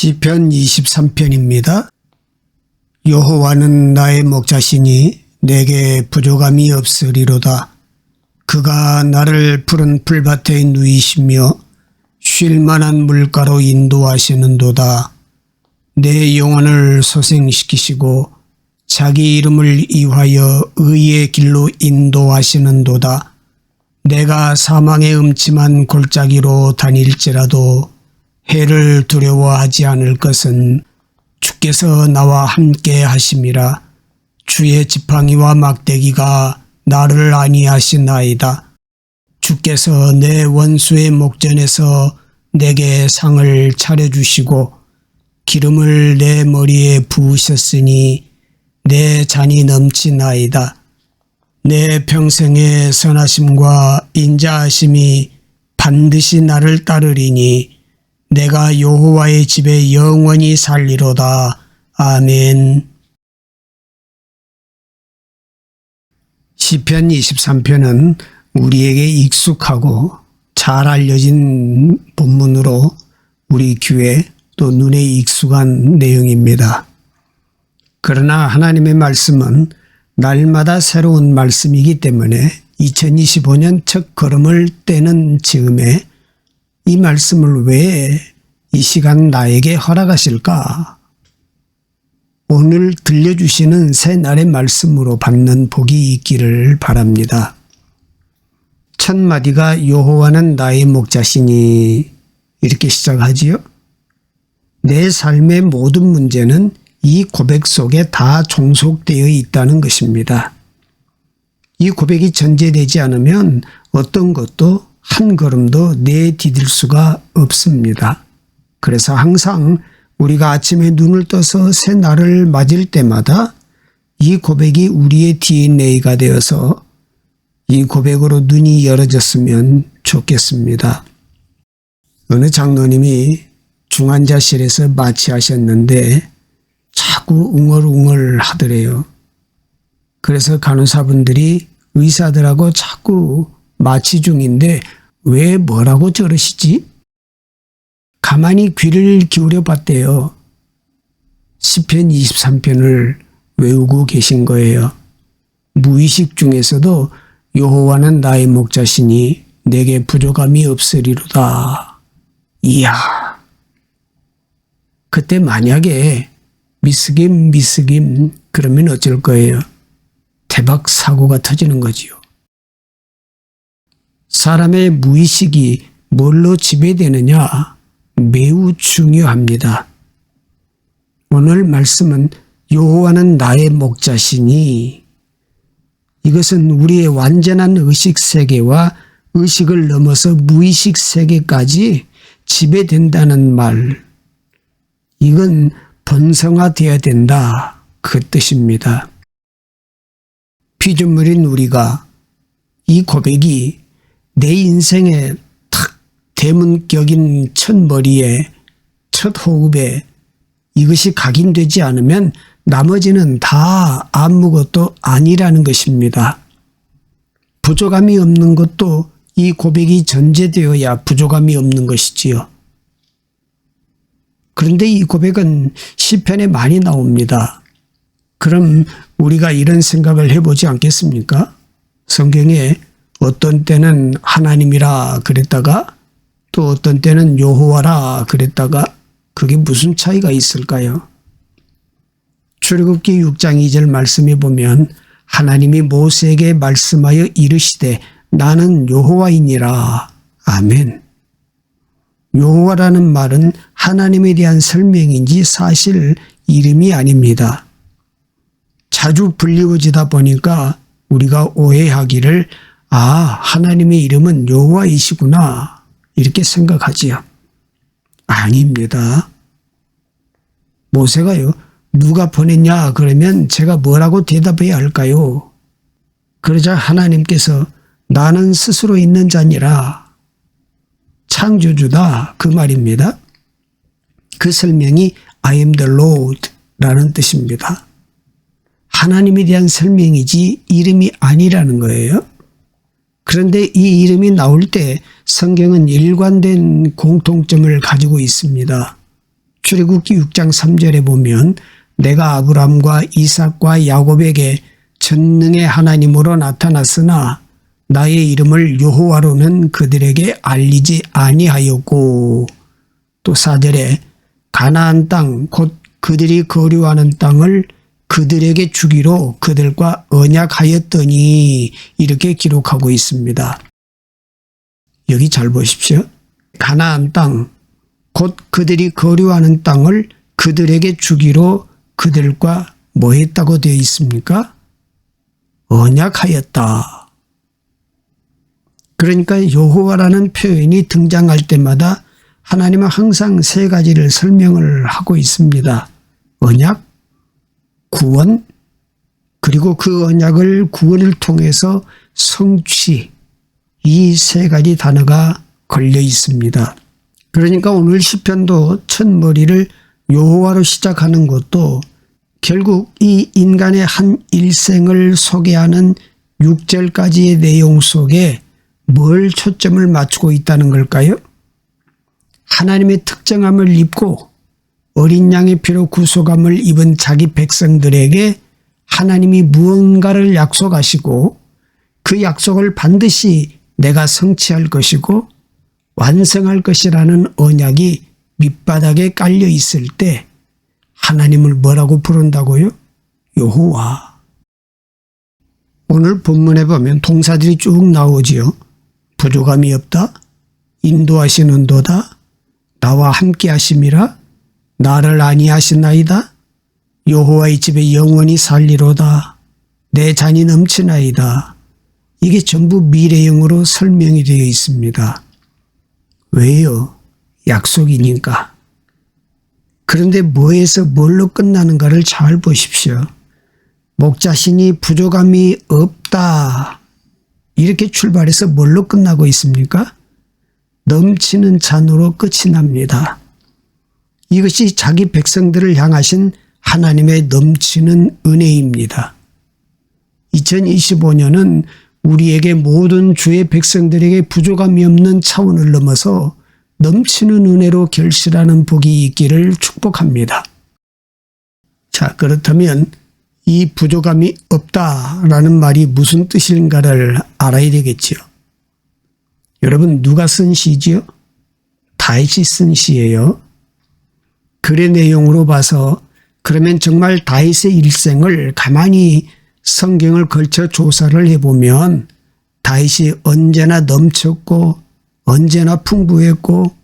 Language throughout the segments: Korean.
시편 23편입니다. 여호와는 나의 목자시니 내게 부족함이 없으리로다. 그가 나를 푸른 풀밭에 누이시며 쉴 만한 물가로 인도하시는도다. 내 영혼을 소생시키시고 자기 이름을 위하여 의의 길로 인도하시는도다. 내가 사망의 음침한 골짜기로 다닐지라도 해를 두려워하지 않을 것은 주께서 나와 함께 하심이라. 주의 지팡이와 막대기가 나를 안위하시나이다. 주께서 내 원수의 목전에서 내게 상을 차려주시고 기름을 내 머리에 부으셨으니 내 잔이 넘치나이다. 내 평생의 선하심과 인자하심이 반드시 나를 따르리니 내가 여호와의 집에 영원히 살리로다. 아멘. 시편 23편은 우리에게 익숙하고 잘 알려진 본문으로 우리 귀에 또 눈에 익숙한 내용입니다. 그러나 하나님의 말씀은 날마다 새로운 말씀이기 때문에 2025년 첫 걸음을 떼는 즈음에 이 말씀을 왜 이 시간 나에게 허락하실까? 오늘 들려주시는 새날의 말씀으로 받는 복이 있기를 바랍니다. 첫 마디가 여호와는 나의 목자시니 이렇게 시작하지요. 내 삶의 모든 문제는 이 고백 속에 다 종속되어 있다는 것입니다. 이 고백이 전제되지 않으면 어떤 것도 한 걸음도 내디딜 수가 없습니다. 그래서 항상 우리가 아침에 눈을 떠서 새 날을 맞을 때마다 이 고백이 우리의 DNA가 되어서 이 고백으로 눈이 열어졌으면 좋겠습니다. 어느 장로님이 중환자실에서 마취하셨는데 자꾸 웅얼웅얼 하더래요. 그래서 간호사분들이 의사들하고 자꾸 마취 중인데 왜 뭐라고 저러시지? 가만히 귀를 기울여 봤대요. 시편 23편을 외우고 계신 거예요. 무의식 중에서도 여호와는 나의 목자시니 내게 부족함이 없으리로다. 이야. 그때 만약에 미스김 그러면 어쩔 거예요? 대박 사고가 터지는 거지요. 사람의 무의식이 뭘로 지배되느냐 매우 중요합니다. 오늘 말씀은 여호와는 나의 목자시니 이것은 우리의 완전한 의식 세계와 의식을 넘어서 무의식 세계까지 지배된다는 말. 이건 번성화되어야 된다. 그 뜻입니다. 피조물인 우리가 이 고백이 내 인생의 탁 대문격인 첫 머리에 첫 호흡에 이것이 각인되지 않으면 나머지는 다 아무것도 아니라는 것입니다. 부족함이 없는 것도 이 고백이 전제되어야 부족함이 없는 것이지요. 그런데 이 고백은 시편에 많이 나옵니다. 그럼 우리가 이런 생각을 해보지 않겠습니까? 성경에 어떤 때는 하나님이라 그랬다가 또 어떤 때는 여호와라 그랬다가 그게 무슨 차이가 있을까요? 출애굽기 6장 2절 말씀에 보면 하나님이 모세에게 말씀하여 이르시되 나는 여호와이니라. 아멘. 여호와라는 말은 하나님에 대한 설명인지 사실 이름이 아닙니다. 자주 불리워지다 보니까 우리가 오해하기를 하나님의 이름은 여호와이시구나 이렇게 생각하지요. 아닙니다. 모세가요. 누가 보냈냐 그러면 제가 뭐라고 대답해야 할까요? 그러자 하나님께서 나는 스스로 있는 자니라. 창조주다 그 말입니다. 그 설명이 I am the Lord 라는 뜻입니다. 하나님에 대한 설명이지 이름이 아니라는 거예요. 그런데 이 이름이 나올 때 성경은 일관된 공통점을 가지고 있습니다. 출애굽기 6장 3절에 보면 내가 아브라함과 이삭과 야곱에게 전능의 하나님으로 나타났으나 나의 이름을 여호와로는 그들에게 알리지 아니하였고, 또 4절에 가나안 땅 곧 그들이 거류하는 땅을 그들에게 주기로 그들과 언약하였더니 이렇게 기록하고 있습니다. 여기 잘 보십시오. 가나안 땅 곧 그들이 거류하는 땅을 그들에게 주기로 그들과 뭐 했다고 되어 있습니까? 언약하였다. 그러니까 여호와라는 표현이 등장할 때마다 하나님은 항상 세 가지를 설명을 하고 있습니다. 언약, 구원, 그리고 그 언약을 구원을 통해서 성취, 이 세 가지 단어가 걸려 있습니다. 그러니까 오늘 시편도 첫 머리를 여호와로 시작하는 것도 결국 이 인간의 한 일생을 소개하는 6절까지의 내용 속에 뭘 초점을 맞추고 있다는 걸까요? 하나님의 특정함을 입고 어린 양의 피로 구속함을 입은 자기 백성들에게 하나님이 무언가를 약속하시고 그 약속을 반드시 내가 성취할 것이고 완성할 것이라는 언약이 밑바닥에 깔려 있을 때 하나님을 뭐라고 부른다고요? 여호와. 오늘 본문에 보면 동사들이 쭉 나오지요. 부족함이 없다, 인도하시는도다, 나와 함께 하심이라, 나를 아니하시나이다, 여호와의 집에 영원히 살리로다, 내 잔이 넘치나이다. 이게 전부 미래형으로 설명이 되어 있습니다. 왜요? 약속이니까. 그런데 뭐에서 뭘로 끝나는가를 잘 보십시오. 목자신이 부족함이 없다. 이렇게 출발해서 뭘로 끝나고 있습니까? 넘치는 잔으로 끝이 납니다. 이것이 자기 백성들을 향하신 하나님의 넘치는 은혜입니다. 2025년은 우리에게 모든 주의 백성들에게 부족함이 없는 차원을 넘어서 넘치는 은혜로 결실하는 복이 있기를 축복합니다. 자, 그렇다면 이 부족함이 없다라는 말이 무슨 뜻인가를 알아야 되겠지요. 여러분, 누가 쓴 시지요? 다윗이 쓴 시예요. 글의 내용으로 봐서 그러면 정말 다윗의 일생을 가만히 성경을 걸쳐 조사를 해보면 다윗이 언제나 넘쳤고 언제나 풍부했고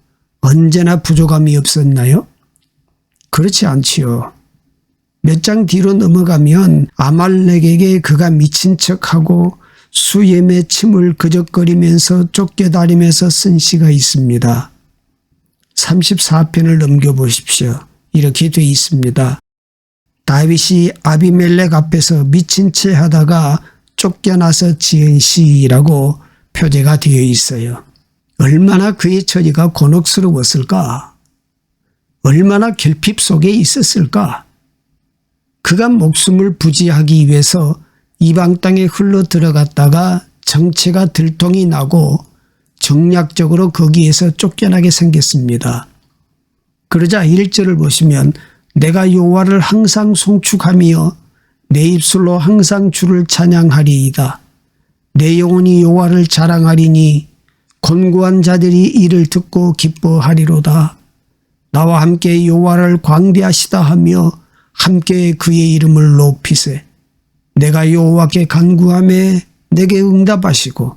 언제나 부족함이 없었나요? 그렇지 않지요. 몇 장 뒤로 넘어가면 아말렉에게 그가 미친 척하고 수염에 침을 그적거리면서 쫓겨다니면서 쓴 시가 있습니다. 34편을 넘겨보십시오. 이렇게 돼 있습니다. 다윗이 아비멜렉 앞에서 미친 채 하다가 쫓겨나서 지은 시라고 표제가 되어 있어요. 얼마나 그의 처지가 곤혹스러웠을까? 얼마나 결핍 속에 있었을까? 그가 목숨을 부지하기 위해서 이방 땅에 흘러 들어갔다가 정체가 들통이 나고 정략적으로 거기에서 쫓겨나게 생겼습니다. 그러자 1절을 보시면 내가 여호와를 항상 송축하며 내 입술로 항상 주를 찬양하리이다. 내 영혼이 여호와를 자랑하리니 곤고한 자들이 이를 듣고 기뻐하리로다. 나와 함께 여호와를 광대하시다 하며 함께 그의 이름을 높이세. 내가 여호와께 간구하매 내게 응답하시고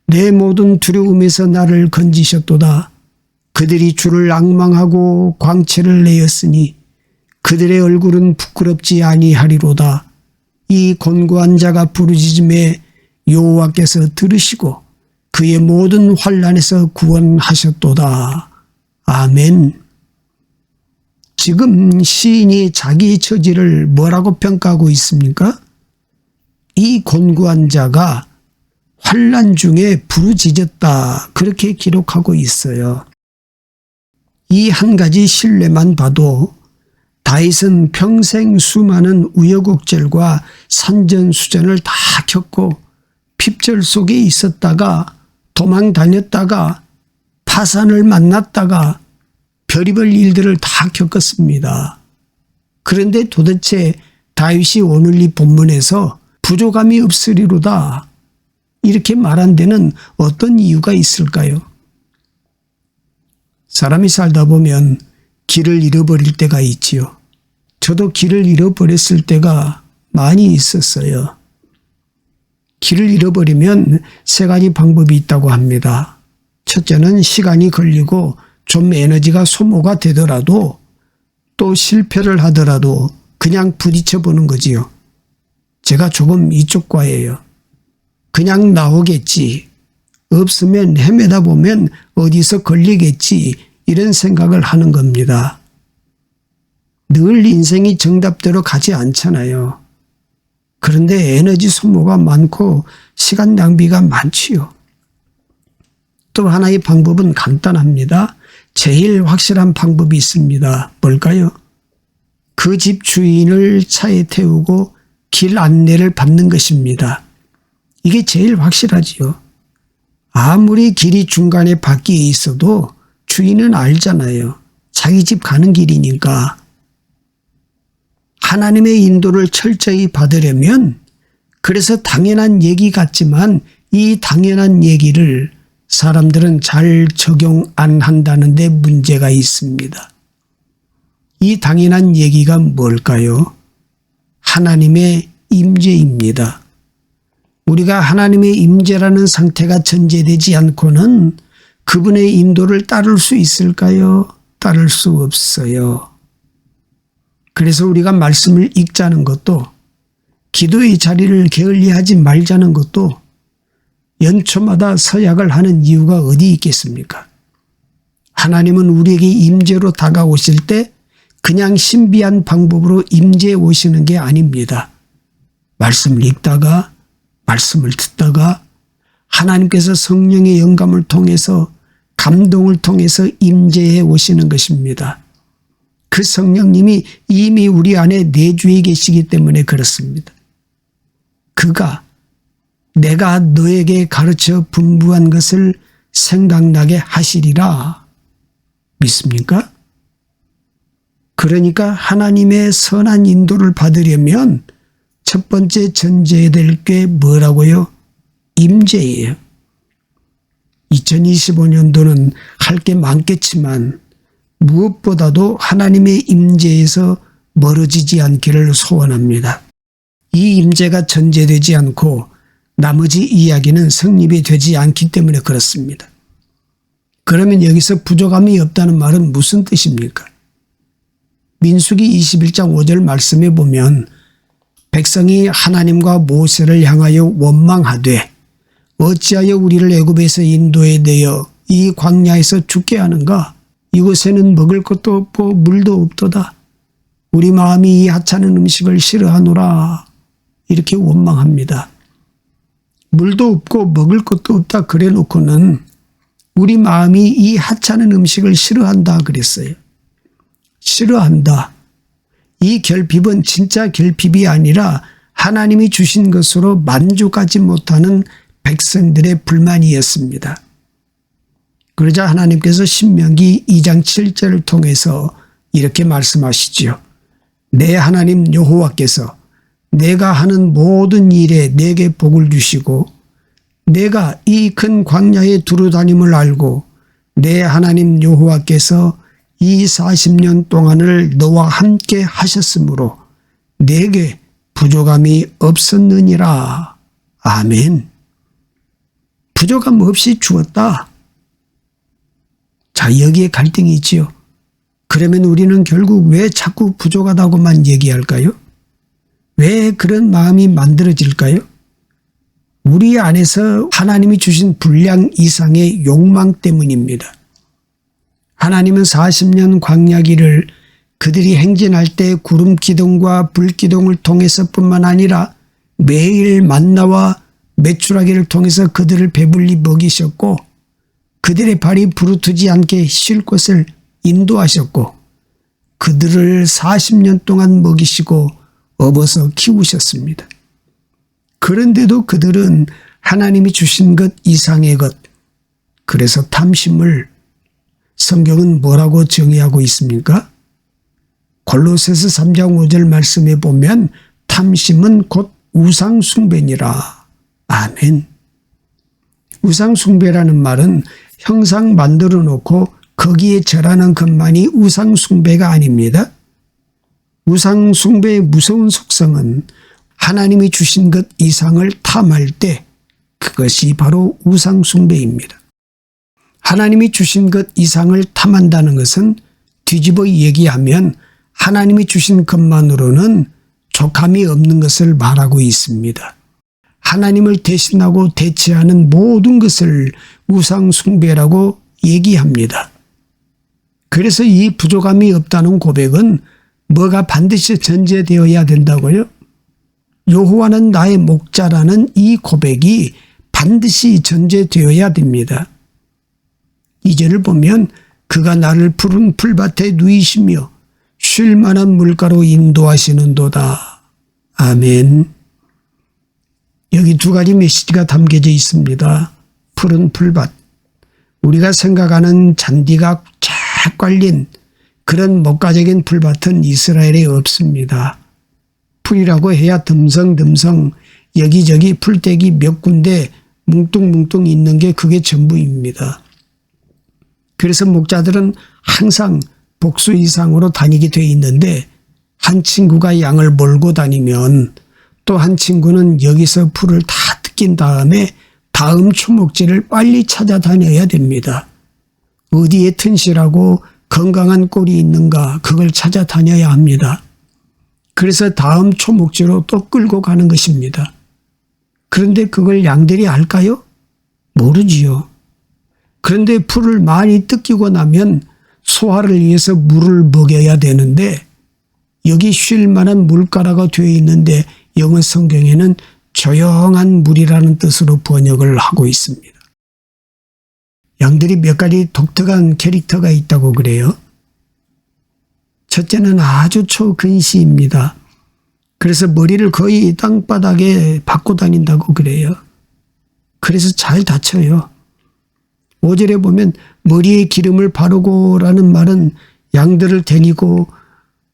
내 모든 두려움에서 나를 건지셨도다. 그들이 주를 앙망하고 광채를 내었으니 그들의 얼굴은 부끄럽지 아니하리로다. 이 곤고한 자가 부르짖음에 여호와께서 들으시고 그의 모든 환난에서 구원하셨도다. 아멘. 지금 시인이 자기 처지를 뭐라고 평가하고 있습니까? 이 곤고한 자가 환난 중에 부르짖었다. 그렇게 기록하고 있어요. 이 한 가지 신뢰만 봐도 다윗은 평생 수많은 우여곡절과 산전수전을 다 겪고 핍절 속에 있었다가 도망 다녔다가 파산을 만났다가 별의별 일들을 다 겪었습니다. 그런데 도대체 다윗이 오늘 이 본문에서 부족함이 없으리로다 이렇게 말한 데는 어떤 이유가 있을까요? 사람이 살다 보면 길을 잃어버릴 때가 있지요. 저도 길을 잃어버렸을 때가 많이 있었어요. 길을 잃어버리면 세 가지 방법이 있다고 합니다. 첫째는 시간이 걸리고 좀 에너지가 소모가 되더라도 또 실패를 하더라도 그냥 부딪혀 보는 거지요. 제가 조금 이쪽 과예요. 그냥 나오겠지. 없으면 헤매다 보면 어디서 걸리겠지. 이런 생각을 하는 겁니다. 늘 인생이 정답대로 가지 않잖아요. 그런데 에너지 소모가 많고 시간 낭비가 많지요. 또 하나의 방법은 간단합니다. 제일 확실한 방법이 있습니다. 뭘까요? 그 집 주인을 차에 태우고 길 안내를 받는 것입니다. 이게 제일 확실하지요. 아무리 길이 중간에 바뀌어 있어도 주인은 알잖아요. 자기 집 가는 길이니까. 하나님의 인도를 철저히 받으려면 그래서 당연한 얘기 같지만 이 당연한 얘기를 사람들은 잘 적용 안 한다는데 문제가 있습니다. 이 당연한 얘기가 뭘까요? 하나님의 임재입니다. 우리가 하나님의 임재라는 상태가 전제되지 않고는 그분의 인도를 따를 수 있을까요? 따를 수 없어요. 그래서 우리가 말씀을 읽자는 것도 기도의 자리를 게을리하지 말자는 것도 연초마다 서약을 하는 이유가 어디 있겠습니까? 하나님은 우리에게 임재로 다가오실 때 그냥 신비한 방법으로 임재해 오시는 게 아닙니다. 말씀을 읽다가 말씀을 듣다가 하나님께서 성령의 영감을 통해서 감동을 통해서 임재해 오시는 것입니다. 그 성령님이 이미 우리 안에 내주해 계시기 때문에 그렇습니다. 그가 내가 너에게 가르쳐 분부한 것을 생각나게 하시리라. 믿습니까? 그러니까 하나님의 선한 인도를 받으려면 첫 번째 전제해야 될 게 뭐라고요? 임재예요. 2025년도는 할 게 많겠지만 무엇보다도 하나님의 임재에서 멀어지지 않기를 소원합니다. 이 임재가 전제되지 않고 나머지 이야기는 성립이 되지 않기 때문에 그렇습니다. 그러면 여기서 부족함이 없다는 말은 무슨 뜻입니까? 민수기 21장 5절 말씀에 보면 백성이 하나님과 모세를 향하여 원망하되 어찌하여 우리를 애굽에서 인도해 내어 이 광야에서 죽게 하는가? 이곳에는 먹을 것도 없고 물도 없도다. 우리 마음이 이 하찮은 음식을 싫어하노라. 이렇게 원망합니다. 물도 없고 먹을 것도 없다 그래 놓고는 우리 마음이 이 하찮은 음식을 싫어한다 그랬어요. 싫어한다. 이 결핍은 진짜 결핍이 아니라 하나님이 주신 것으로 만족하지 못하는 백성들의 불만이었습니다. 그러자 하나님께서 신명기 2장 7절을 통해서 이렇게 말씀하시지요. 내 하나님 여호와께서 내가 하는 모든 일에 내게 복을 주시고 내가 이 큰 광야에 두루다님을 알고 내 하나님 여호와께서 이 40년 동안을 너와 함께 하셨으므로 내게 부족함이 없었느니라. 아멘. 부족함 없이 주었다. 자, 여기에 갈등이 있지요. 그러면 우리는 결국 왜 자꾸 부족하다고만 얘기할까요? 왜 그런 마음이 만들어질까요? 우리 안에서 하나님이 주신 분량 이상의 욕망 때문입니다. 하나님은 40년 광야기를 그들이 행진할 때 구름 기둥과 불 기둥을 통해서뿐만 아니라 매일 만나와 메추라기를 통해서 그들을 배불리 먹이셨고 그들의 발이 부르트지 않게 쉴 곳을 인도하셨고 그들을 40년 동안 먹이시고 업어서 키우셨습니다. 그런데도 그들은 하나님이 주신 것 이상의 것, 그래서 탐심을 성경은 뭐라고 정의하고 있습니까? 골로새서 3장 5절 말씀에 보면 탐심은 곧 우상숭배니라. 아멘. 우상숭배라는 말은 형상 만들어 놓고 거기에 절하는 것만이 우상숭배가 아닙니다. 우상숭배의 무서운 속성은 하나님이 주신 것 이상을 탐할 때 그것이 바로 우상숭배입니다. 하나님이 주신 것 이상을 탐한다는 것은 뒤집어 얘기하면 하나님이 주신 것만으로는 족함이 없는 것을 말하고 있습니다. 하나님을 대신하고 대체하는 모든 것을 우상숭배라고 얘기합니다. 그래서 이 부족함이 없다는 고백은 뭐가 반드시 전제되어야 된다고요? 여호와는 나의 목자라는 이 고백이 반드시 전제되어야 됩니다. 2절을 보면 그가 나를 푸른 풀밭에 누이시며 쉴 만한 물가로 인도하시는도다. 아멘. 여기 두 가지 메시지가 담겨져 있습니다. 푸른 풀밭. 우리가 생각하는 잔디가 쫙 깔린 그런 목가적인 풀밭은 이스라엘에 없습니다. 풀이라고 해야 듬성듬성 여기저기 풀떼기 몇 군데 뭉뚱뭉뚱 있는 게 그게 전부입니다. 그래서 목자들은 항상 복수 이상으로 다니게 돼 있는데 한 친구가 양을 몰고 다니면 또 한 친구는 여기서 풀을 다 뜯긴 다음에 다음 초목지를 빨리 찾아다녀야 됩니다. 어디에 튼실하고 건강한 꼴이 있는가 그걸 찾아다녀야 합니다. 그래서 다음 초목지로 또 끌고 가는 것입니다. 그런데 그걸 양들이 알까요? 모르지요. 그런데 풀을 많이 뜯기고 나면 소화를 위해서 물을 먹여야 되는데 여기 쉴 만한 물가라가 되어 있는데 영어 성경에는 조용한 물이라는 뜻으로 번역을 하고 있습니다. 양들이 몇 가지 독특한 캐릭터가 있다고 그래요. 첫째는 아주 초근시입니다. 그래서 머리를 거의 땅바닥에 박고 다닌다고 그래요. 그래서 잘 다쳐요. 5절에 보면 머리에 기름을 바르고라는 말은 양들을 데리고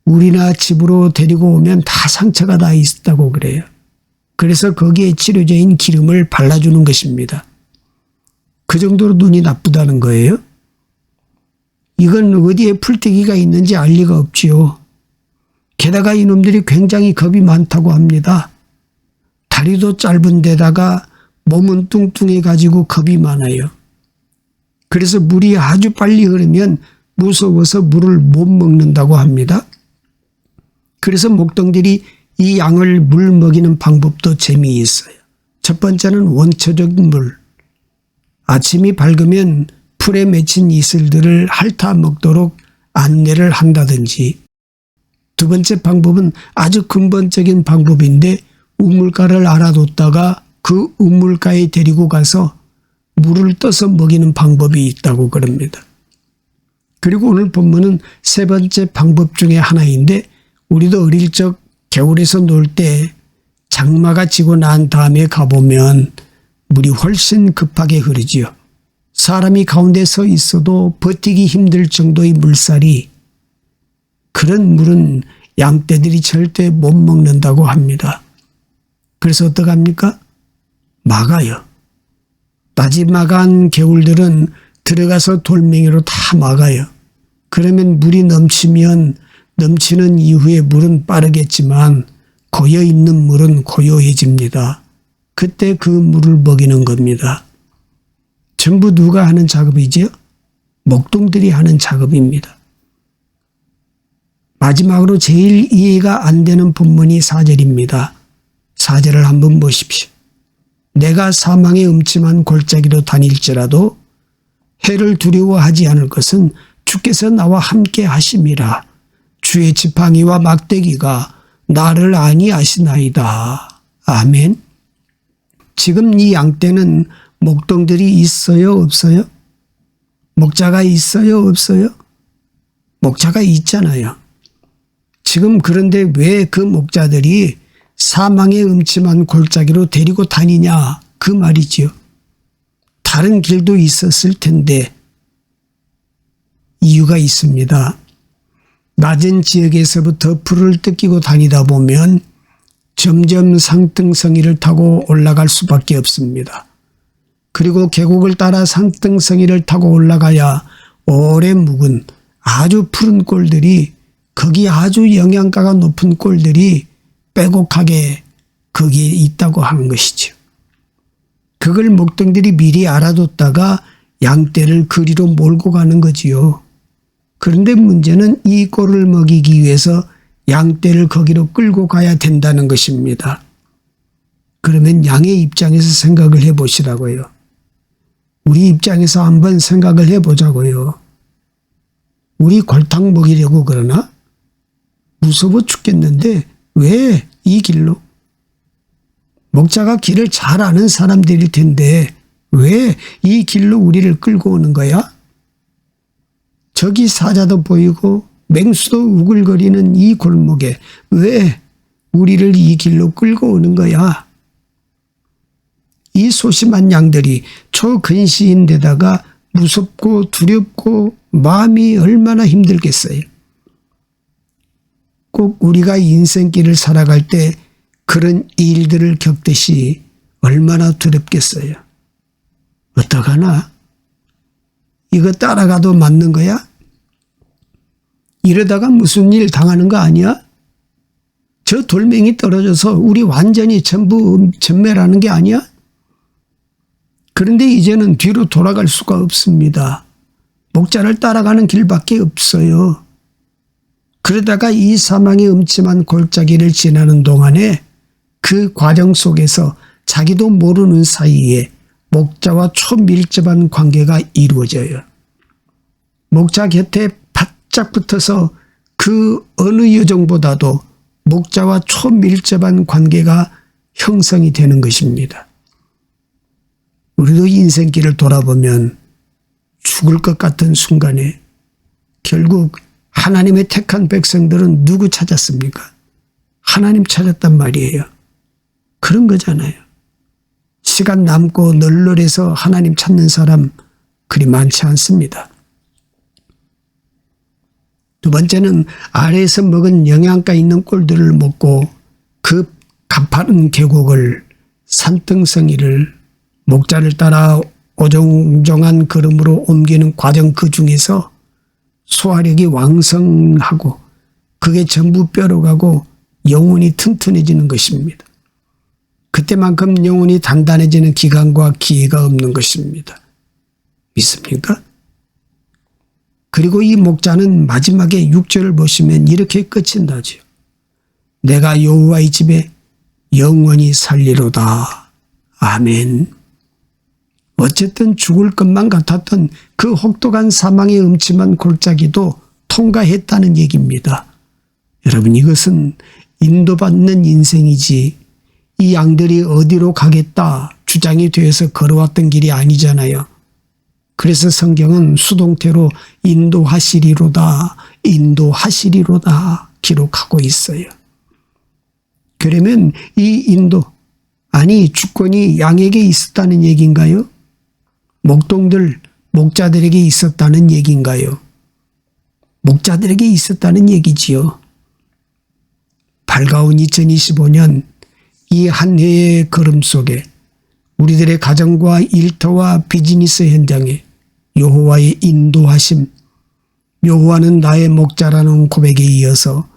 우리나 집으로 데리고 오면 다 상처가 다 있다고 그래요. 그래서 거기에 치료제인 기름을 발라주는 것입니다. 그 정도로 눈이 나쁘다는 거예요. 이건 어디에 풀떼기가 있는지 알 리가 없지요. 게다가 이놈들이 굉장히 겁이 많다고 합니다. 다리도 짧은 데다가 몸은 뚱뚱해 가지고 겁이 많아요. 그래서 물이 아주 빨리 흐르면 무서워서 물을 못 먹는다고 합니다. 그래서 목동들이 이 양을 물 먹이는 방법도 재미있어요. 첫 번째는 원초적인 물. 아침이 밝으면 풀에 맺힌 이슬들을 핥아 먹도록 안내를 한다든지, 두 번째 방법은 아주 근본적인 방법인데 우물가를 알아뒀다가 그 우물가에 데리고 가서 물을 떠서 먹이는 방법이 있다고 그럽니다. 그리고 오늘 본문은 세 번째 방법 중에 하나인데 우리도 어릴 적 겨울에서 놀 때 장마가 지고 난 다음에 가보면 물이 훨씬 급하게 흐르지요. 사람이 가운데 서 있어도 버티기 힘들 정도의 물살이, 그런 물은 양떼들이 절대 못 먹는다고 합니다. 그래서 어떡합니까? 막아요. 나지막한 개울들은 들어가서 돌멩이로 다 막아요. 그러면 물이 넘치면 넘치는 이후에 물은 빠르겠지만 고여있는 물은 고요해집니다. 그때 그 물을 먹이는 겁니다. 전부 누가 하는 작업이지요? 목동들이 하는 작업입니다. 마지막으로 제일 이해가 안 되는 본문이 4절입니다. 4절을 한번 보십시오. 내가 사망의 음침한 골짜기로 다닐지라도 해를 두려워하지 않을 것은 주께서 나와 함께 하심이라. 주의 지팡이와 막대기가 나를 안위하시나이다. 아멘. 지금 이 양떼는 목동들이 있어요, 없어요? 목자가 있어요, 없어요? 목자가 있잖아요. 지금 그런데 왜 그 목자들이 사망의 음침한 골짜기로 데리고 다니냐, 그 말이지요. 다른 길도 있었을 텐데 이유가 있습니다. 낮은 지역에서부터 불을 뜯기고 다니다 보면 점점 상등성이를 타고 올라갈 수밖에 없습니다. 그리고 계곡을 따라 상등성이를 타고 올라가야 오래 묵은 아주 푸른 꼴들이, 거기 아주 영양가가 높은 꼴들이 빼곡하게 거기에 있다고 하는 것이죠. 그걸 목동들이 미리 알아뒀다가 양떼를 그리로 몰고 가는 거지요. 그런데 문제는 이 꼴을 먹이기 위해서 양떼를 거기로 끌고 가야 된다는 것입니다. 그러면 양의 입장에서 생각을 해보시라고요. 우리 입장에서 한번 생각을 해보자고요. 우리 골탕 먹이려고 그러나? 무서워 죽겠는데 왜 이 길로? 목자가 길을 잘 아는 사람들일 텐데 왜 이 길로 우리를 끌고 오는 거야? 저기 사자도 보이고 맹수도 우글거리는 이 골목에 왜 우리를 이 길로 끌고 오는 거야? 이 소심한 양들이 초근시인데다가 무섭고 두렵고 마음이 얼마나 힘들겠어요. 꼭 우리가 인생길을 살아갈 때 그런 일들을 겪듯이 얼마나 두렵겠어요. 어떡하나? 이거 따라가도 맞는 거야? 이러다가 무슨 일 당하는 거 아니야? 저 돌멩이 떨어져서 우리 완전히 전부 전멸하는 게 아니야? 그런데 이제는 뒤로 돌아갈 수가 없습니다. 목자를 따라가는 길밖에 없어요. 그러다가 이 사망의 음침한 골짜기를 지나는 동안에 그 과정 속에서 자기도 모르는 사이에 목자와 초밀접한 관계가 이루어져요. 목자 곁에 바짝 붙어서 그 어느 여종보다도 목자와 초밀접한 관계가 형성이 되는 것입니다. 우리도 인생길을 돌아보면 죽을 것 같은 순간에 결국 하나님의 택한 백성들은 누구 찾았습니까? 하나님 찾았단 말이에요. 그런 거잖아요. 시간 남고 널널해서 하나님 찾는 사람 그리 많지 않습니다. 두 번째는 아래에서 먹은 영양가 있는 꼴들을 먹고 그 가파른 계곡을 산등성이를 목자를 따라 오종종한 걸음으로 옮기는 과정 그 중에서 소화력이 왕성하고 그게 전부 뼈로 가고 영혼이 튼튼해지는 것입니다. 그때만큼 영혼이 단단해지는 기간과 기회가 없는 것입니다. 믿습니까? 그리고 이 목자는 마지막에 6절을 보시면 이렇게 끝인다지요. 내가 여호와의 집에 영원히 살리로다. 아멘. 어쨌든 죽을 것만 같았던 그 혹독한 사망의 음침한 골짜기도 통과했다는 얘기입니다. 여러분, 이것은 인도받는 인생이지 이 양들이 어디로 가겠다 주장이 되어서 걸어왔던 길이 아니잖아요. 그래서 성경은 수동태로 인도하시리로다, 인도하시리로다 기록하고 있어요. 그러면 이 인도, 아니 주권이 양에게 있었다는 얘기인가요? 목동들, 목자들에게 있었다는 얘기인가요? 목자들에게 있었다는 얘기지요. 밝아온 2025년 이 한 해의 걸음 속에 우리들의 가정과 일터와 비즈니스 현장에 여호와의 인도하심, 여호와는 나의 목자라는 고백에 이어서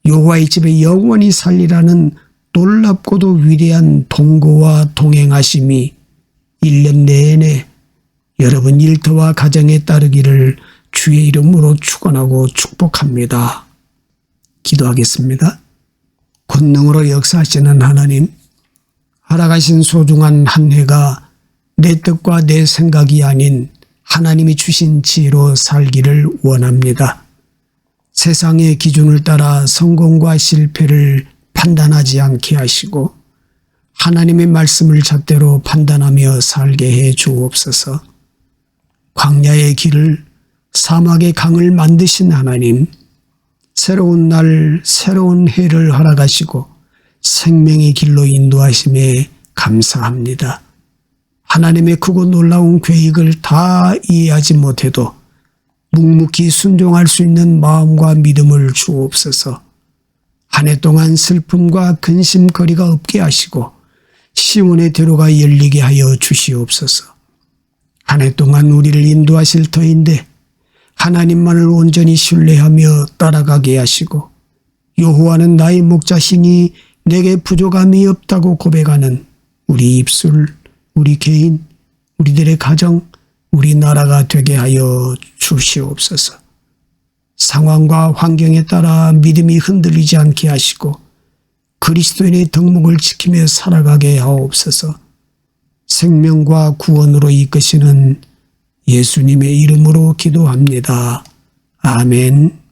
여호와의 집에 영원히 살리라는 놀랍고도 위대한 동거와 동행하심이 1년 내내 여러분 일터와 가정에 따르기를 주의 이름으로 축원하고 축복합니다. 기도하겠습니다. 권능으로 역사하시는 하나님, 살아가신 소중한 한 해가 내 뜻과 내 생각이 아닌 하나님이 주신 지혜로 살기를 원합니다. 세상의 기준을 따라 성공과 실패를 판단하지 않게 하시고 하나님의 말씀을 잣대로 판단하며 살게 해 주옵소서. 광야의 길을, 사막의 강을 만드신 하나님, 새로운 날 새로운 해를 허락하시고 생명의 길로 인도하심에 감사합니다. 하나님의 크고 놀라운 계획을 다 이해하지 못해도 묵묵히 순종할 수 있는 마음과 믿음을 주옵소서. 한 해 동안 슬픔과 근심거리가 없게 하시고 시온의 대로가 열리게 하여 주시옵소서. 한 해 동안 우리를 인도하실 터인데 하나님만을 온전히 신뢰하며 따라가게 하시고 여호와는 나의 목자시니 내게 부족함이 없다고 고백하는 우리 입술, 우리 개인, 우리들의 가정, 우리 나라가 되게 하여 주시옵소서. 상황과 환경에 따라 믿음이 흔들리지 않게 하시고 그리스도인의 덕목을 지키며 살아가게 하옵소서. 생명과 구원으로 이끄시는 예수님의 이름으로 기도합니다. 아멘.